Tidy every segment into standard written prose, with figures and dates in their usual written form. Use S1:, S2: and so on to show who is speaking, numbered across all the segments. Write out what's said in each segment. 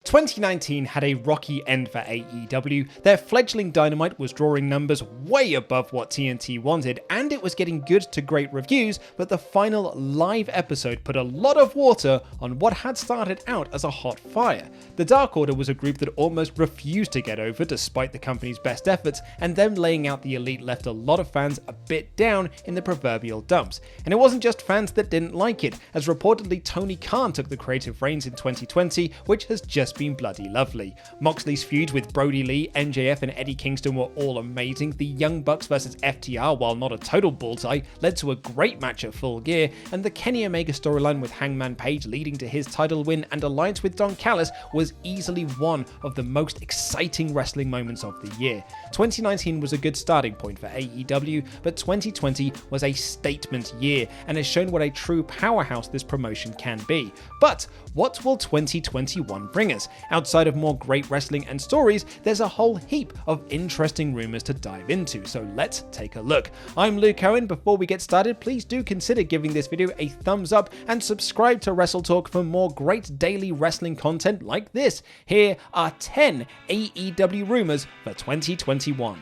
S1: 2019 had a rocky end for AEW. Their fledgling Dynamite was drawing numbers way above what TNT wanted, and it was getting good to great reviews, but the final live episode put a lot of water on what had started out as a hot fire. The Dark Order was a group that almost refused to get over despite the company's best efforts, and them laying out the Elite left a lot of fans a bit down in the proverbial dumps. And it wasn't just fans that didn't like it, as reportedly Tony Khan took the creative reins in 2020, which has just been bloody lovely. Moxley's feuds with Brody Lee, MJF and Eddie Kingston were all amazing. The Young Bucks versus FTR, while not a total bullseye, led to a great match at Full Gear, and the Kenny Omega storyline with Hangman Page leading to his title win and alliance with Don Callis was easily one of the most exciting wrestling moments of the year. 2019 was a good starting point for AEW, but 2020 was a statement year and has shown what a true powerhouse this promotion can be. But what will 2021 bring us? Outside of more great wrestling and stories, there's a whole heap of interesting rumors to dive into, so let's take a look. I'm Luke Owen. Before we get started, please do consider giving this video a thumbs up and subscribe to WrestleTalk for more great daily wrestling content like this. Here are 10 AEW rumors for 2021.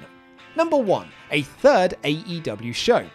S1: Number 1. A third AEW show.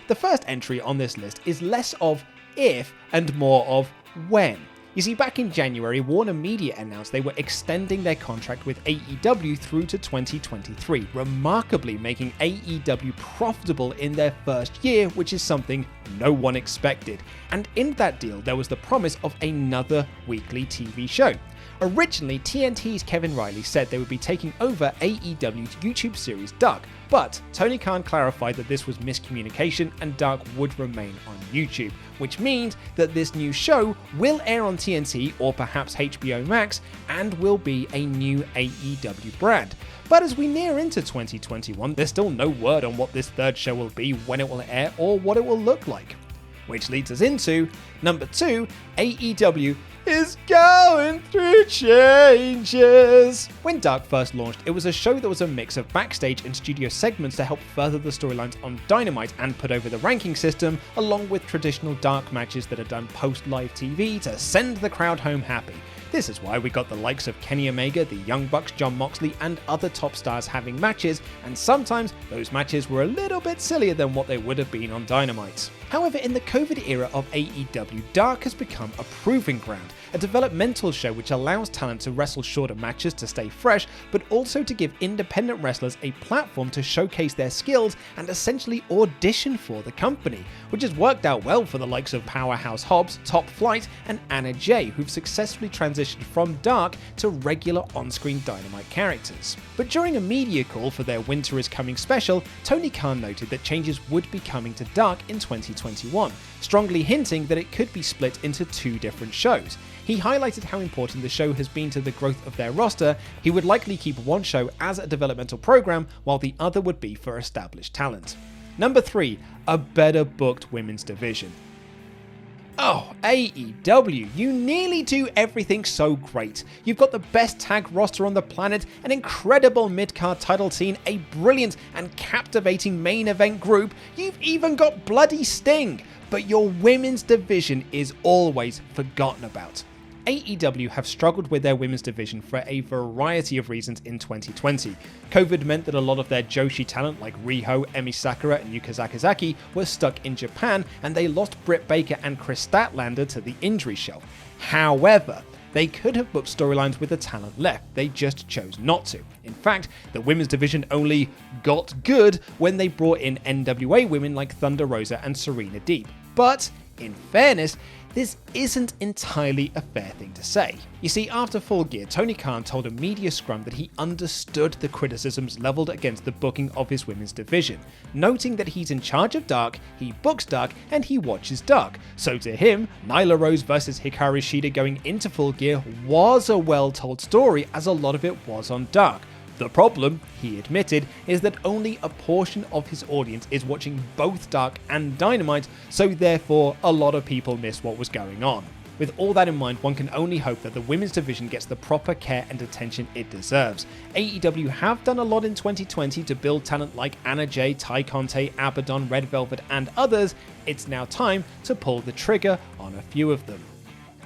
S1: The first entry on this list is less of if and more of when. You see, back in January, Warner Media announced they were extending their contract with AEW through to 2023, remarkably making AEW profitable in their first year, which is something no one expected. And in that deal, there was the promise of another weekly TV show. Originally, TNT's Kevin Riley said they would be taking over AEW's YouTube series Dark, but Tony Khan clarified that this was miscommunication and Dark would remain on YouTube, which means that this new show will air on TNT or perhaps HBO Max and will be a new AEW brand. But as we near into 2021, there's still no word on what this third show will be, when it will air, or what it will look like. Which leads us into number 2, AEW is going through changes. When Dark first launched, it was a show that was a mix of backstage and studio segments to help further the storylines on Dynamite and put over the ranking system, along with traditional Dark matches that are done post-live TV to send the crowd home happy. This is why we got the likes of Kenny Omega, the Young Bucks, Jon Moxley, and other top stars having matches, and sometimes those matches were a little bit sillier than what they would have been on Dynamite. However, in the COVID era of AEW, Dark has become a proving ground, a developmental show which allows talent to wrestle shorter matches to stay fresh, but also to give independent wrestlers a platform to showcase their skills and essentially audition for the company, which has worked out well for the likes of Powerhouse Hobbs, Top Flight, and Anna Jay, who've successfully transitioned from Dark to regular on-screen Dynamite characters. But during a media call for their Winter is Coming special, Tony Khan noted that changes would be coming to Dark in 2021, strongly hinting that it could be split into 2 different shows. He highlighted how important the show has been to the growth of their roster. He would likely keep one show as a developmental program, while the other would be for established talent. Number 3, a better booked women's division. Oh, AEW, you nearly do everything so great. You've got the best tag roster on the planet, an incredible mid-card title scene, a brilliant and captivating main event group, you've even got bloody Sting, but your women's division is always forgotten about. AEW have struggled with their women's division for a variety of reasons in 2020. COVID meant that a lot of their Joshi talent like Riho, Emi Sakura and Yuka Sakazaki were stuck in Japan, and they lost Britt Baker and Chris Statlander to the injury shelf. However, they could have booked storylines with the talent left, they just chose not to. In fact, the women's division only got good when they brought in NWA women like Thunder Rosa and Serena Deeb. But, in fairness, this isn't entirely a fair thing to say. You see, after Full Gear, Tony Khan told a media scrum that he understood the criticisms leveled against the booking of his women's division, noting that he's in charge of Dark, he books Dark, and he watches Dark. So to him, Nyla Rose versus Hikaru Shida going into Full Gear was a well-told story, as a lot of it was on Dark. The problem, he admitted, is that only a portion of his audience is watching both Dark and Dynamite, so therefore a lot of people miss what was going on. With all that in mind, one can only hope that the women's division gets the proper care and attention it deserves. AEW have done a lot in 2020 to build talent like Anna Jay, Ty Conte, Abaddon, Red Velvet and others. It's now time to pull the trigger on a few of them.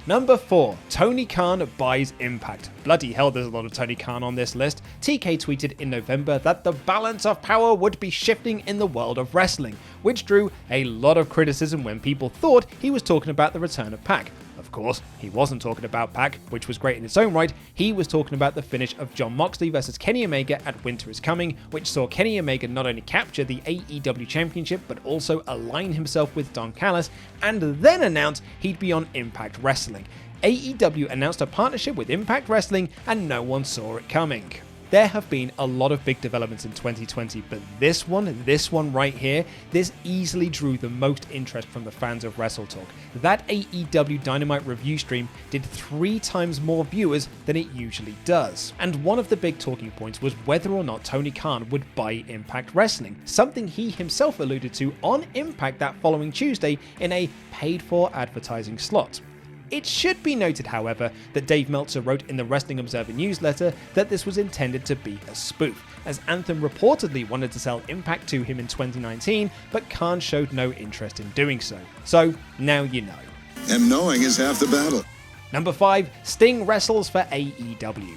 S1: Number 4, Tony Khan buys Impact. Bloody hell, there's a lot of Tony Khan on this list. TK tweeted in November that the balance of power would be shifting in the world of wrestling, which drew a lot of criticism when people thought he was talking about the return of Pac. Of course, he wasn't talking about Pac, which was great in its own right. He was talking about the finish of Jon Moxley versus Kenny Omega at Winter is Coming, which saw Kenny Omega not only capture the AEW Championship, but also align himself with Don Callis, and then announce he'd be on Impact Wrestling. AEW announced a partnership with Impact Wrestling, and no one saw it coming. There have been a lot of big developments in 2020, but this one right here, this easily drew the most interest from the fans of WrestleTalk. That AEW Dynamite review stream did 3 times more viewers than it usually does. And one of the big talking points was whether or not Tony Khan would buy Impact Wrestling, something he himself alluded to on Impact that following Tuesday in a paid-for advertising slot. It should be noted, however, that Dave Meltzer wrote in the Wrestling Observer newsletter that this was intended to be a spoof, as Anthem reportedly wanted to sell Impact to him in 2019, but Khan showed no interest in doing so. So, now you know.
S2: And knowing is half the battle.
S1: Number 5, Sting wrestles for AEW.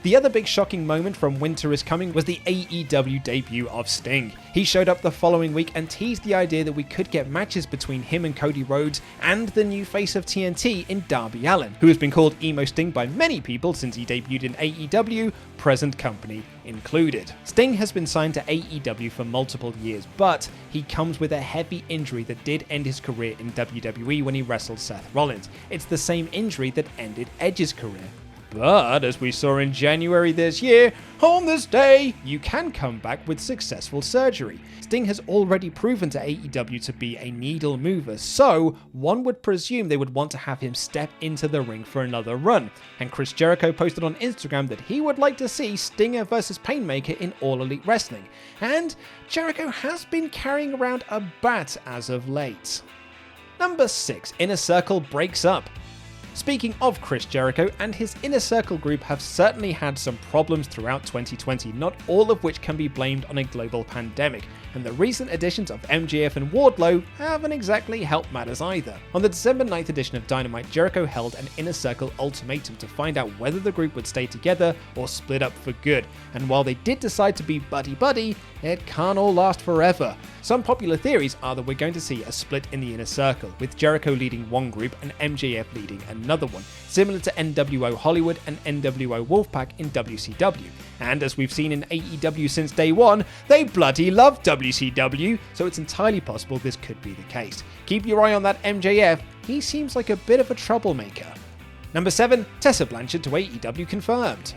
S1: The other big shocking moment from Winter is Coming was the AEW debut of Sting. He showed up the following week and teased the idea that we could get matches between him and Cody Rhodes and the new face of TNT in Darby Allin, who has been called Emo Sting by many people since he debuted in AEW, present company included. Sting has been signed to AEW for multiple years, but he comes with a heavy injury that did end his career in WWE when he wrestled Seth Rollins. It's the same injury that ended Edge's career. But, as we saw in January this year, on this day, you can come back with successful surgery. Sting has already proven to AEW to be a needle mover, so one would presume they would want to have him step into the ring for another run. And Chris Jericho posted on Instagram that he would like to see Stinger versus Painmaker in All Elite Wrestling. And Jericho has been carrying around a bat as of late. Number 6, Inner Circle breaks up. Speaking of Chris Jericho, and his Inner Circle group have certainly had some problems throughout 2020, not all of which can be blamed on a global pandemic, and the recent additions of MJF and Wardlow haven't exactly helped matters either. On the December 9th edition of Dynamite, Jericho held an Inner Circle ultimatum to find out whether the group would stay together or split up for good, and while they did decide to be buddy-buddy, it can't all last forever. Some popular theories are that we're going to see a split in the Inner Circle, with Jericho leading one group and MJF leading another one, similar to NWO Hollywood and NWO Wolfpack in WCW. And as we've seen in AEW since day one, they bloody love WCW, so it's entirely possible this could be the case. Keep your eye on that MJF, he seems like a bit of a troublemaker. Number 7, Tessa Blanchard to AEW confirmed.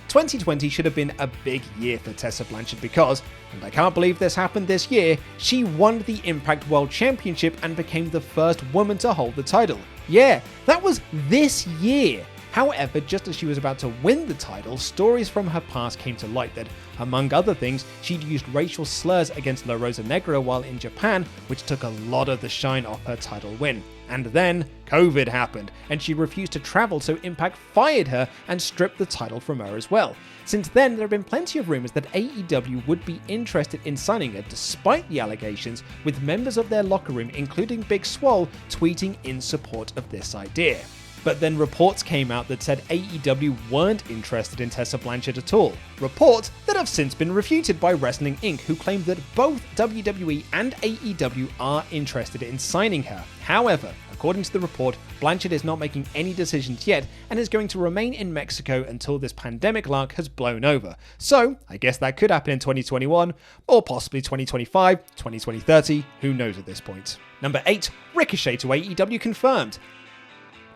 S1: 2020 should have been a big year for Tessa Blanchard because, and I can't believe this happened this year, she won the Impact World Championship and became the first woman to hold the title. Yeah, that was this year. However, just as she was about to win the title, stories from her past came to light that, among other things, she'd used racial slurs against La Rosa Negra while in Japan, which took a lot of the shine off her title win. And then, COVID happened, and she refused to travel, so Impact fired her and stripped the title from her as well. Since then, there have been plenty of rumors that AEW would be interested in signing her despite the allegations, with members of their locker room, including Big Swole, tweeting in support of this idea. But then reports came out that said AEW weren't interested in Tessa Blanchard at all. Reports that have since been refuted by Wrestling Inc., who claimed that both WWE and AEW are interested in signing her. However, according to the report, Blanchard is not making any decisions yet and is going to remain in Mexico until this pandemic lark has blown over. So, I guess that could happen in 2021, or possibly 2025, 2030, who knows at this point. Number 8, Ricochet to AEW confirmed.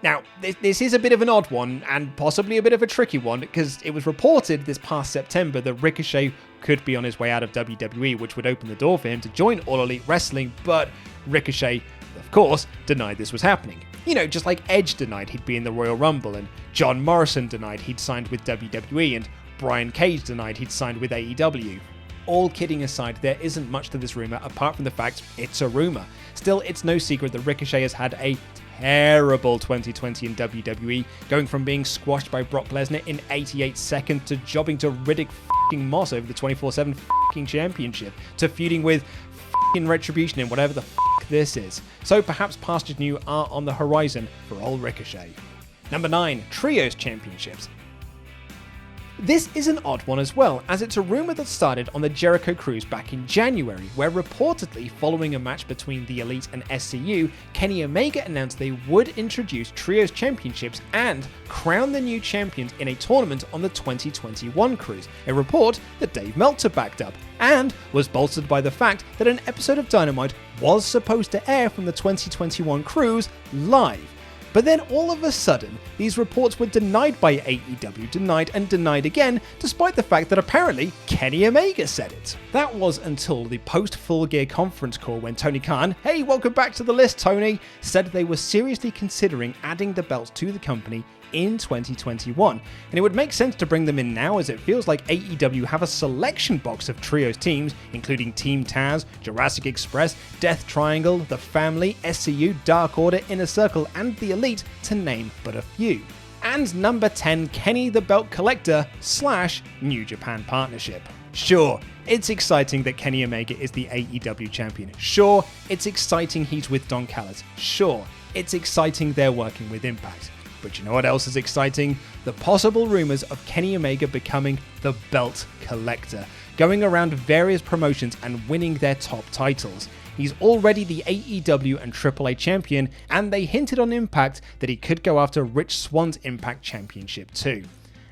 S1: Now, this is a bit of an odd one, and possibly a bit of a tricky one, because it was reported this past September that Ricochet could be on his way out of WWE, which would open the door for him to join All Elite Wrestling, but Ricochet, of course, denied this was happening. You know, just like Edge denied he'd be in the Royal Rumble, and John Morrison denied he'd signed with WWE, and Brian Cage denied he'd signed with AEW. All kidding aside, there isn't much to this rumour apart from the fact it's a rumour. Still, it's no secret that Ricochet has had a terrible 2020 in WWE, going from being squashed by Brock Lesnar in 88 seconds to jobbing to Riddick f***ing Moss over the 24/7 f***ing championship, to feuding with f***ing Retribution in whatever the f*** this is. So perhaps pastures new are on the horizon for old Ricochet. Number 9. Trios Championships. This is an odd one as well, as it's a rumour that started on the Jericho Cruise back in January, where reportedly following a match between the Elite and SCU, Kenny Omega announced they would introduce Trios Championships and crown the new champions in a tournament on the 2021 cruise, a report that Dave Meltzer backed up, and was bolstered by the fact that an episode of Dynamite was supposed to air from the 2021 cruise live. But then all of a sudden, these reports were denied by AEW, denied again, despite the fact that apparently Kenny Omega said it. That was until the post-Full Gear conference call when Tony Khan, hey, welcome back to the list, Tony, said they were seriously considering adding the belts to the company in 2021, and it would make sense to bring them in now, as it feels like AEW have a selection box of trios teams, including Team Taz, Jurassic Express, Death Triangle, The Family, SCU, Dark Order, Inner Circle, and The Elite, to name but a few. And number 10, Kenny the Belt Collector / New Japan Partnership. Sure, it's exciting that Kenny Omega is the AEW champion. Sure, it's exciting he's with Don Callis. Sure, it's exciting they're working with Impact. But you know what else is exciting? The possible rumours of Kenny Omega becoming the Belt Collector, going around various promotions and winning their top titles. He's already the AEW and AAA champion, and they hinted on Impact that he could go after Rich Swann's Impact Championship too.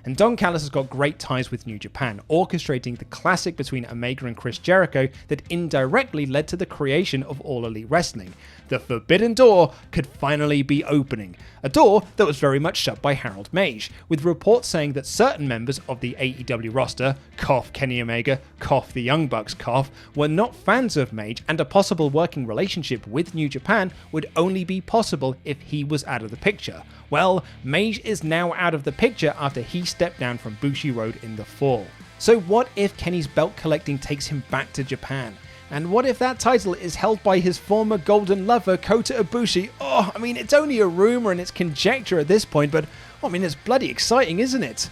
S1: And Don Callis has got great ties with New Japan, orchestrating the classic between Omega and Chris Jericho that indirectly led to the creation of All Elite Wrestling. The Forbidden Door could finally be opening, a door that was very much shut by Harold Meij, with reports saying that certain members of the AEW roster, cough Kenny Omega, cough the Young Bucks, cough, were not fans of Meij, and a possible working relationship with New Japan would only be possible if he was out of the picture. Well, Meij is now out of the picture after he stepped down from Bushi Road in the fall. So what if Kenny's belt collecting takes him back to Japan? And what if that title is held by his former golden lover, Kota Ibushi? Oh, I mean, it's only a rumour and it's conjecture at this point, but I mean, it's bloody exciting, isn't it?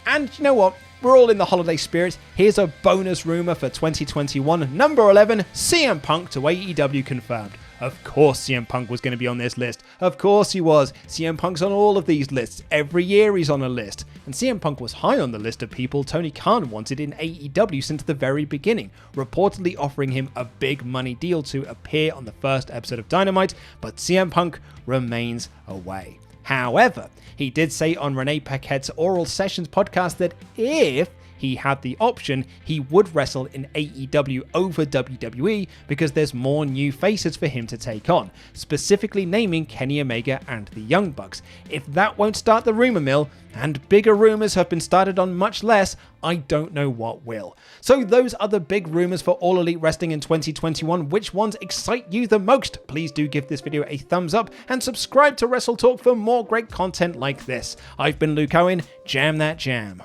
S1: And you know what? We're all in the holiday spirit. Here's a bonus rumour for 2021. Number 11, CM Punk to AEW confirmed. Of course CM Punk was going to be on this list. Of course he was. CM Punk's on all of these lists. Every year he's on a list. And CM Punk was high on the list of people Tony Khan wanted in AEW since the very beginning, reportedly offering him a big money deal to appear on the first episode of Dynamite, but CM Punk remains away. However, he did say on Renee Paquette's Oral Sessions podcast that if he had the option, he would wrestle in AEW over WWE because there's more new faces for him to take on, specifically naming Kenny Omega and the Young Bucks. If that won't start the rumor mill, and bigger rumors have been started on much less, I don't know what will. So those are the big rumors for All Elite Wrestling in 2021. Which ones excite you the most? Please do give this video a thumbs up and subscribe to WrestleTalk for more great content like this. I've been Luke Owen, jam that jam.